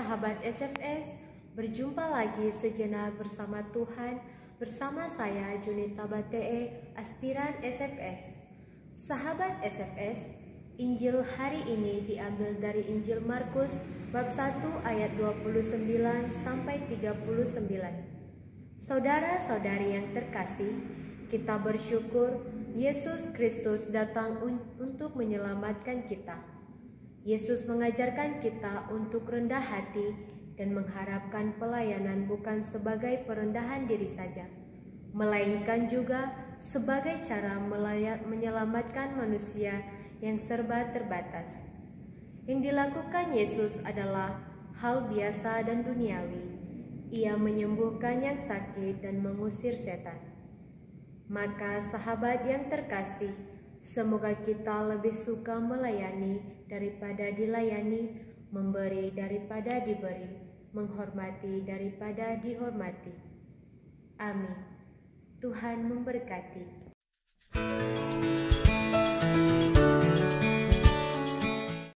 sahabat SFS, berjumpa lagi sejenak bersama Tuhan, bersama saya Junita Batee, aspiran SFS. Sahabat SFS, Injil hari ini diambil dari Injil Markus bab 1 ayat 29 sampai 39. Saudara-saudari yang terkasih, kita bersyukur Yesus Kristus datang untuk menyelamatkan kita. Yesus mengajarkan kita untuk rendah hati dan mengharapkan pelayanan bukan sebagai perendahan diri saja, melainkan juga sebagai cara menyelamatkan manusia yang serba terbatas. Yang dilakukan Yesus adalah hal biasa dan duniawi. Ia menyembuhkan yang sakit dan mengusir setan. Maka sahabat yang terkasih, semoga kita lebih suka melayani daripada dilayani, memberi daripada diberi, menghormati daripada dihormati. Amin. Tuhan memberkati.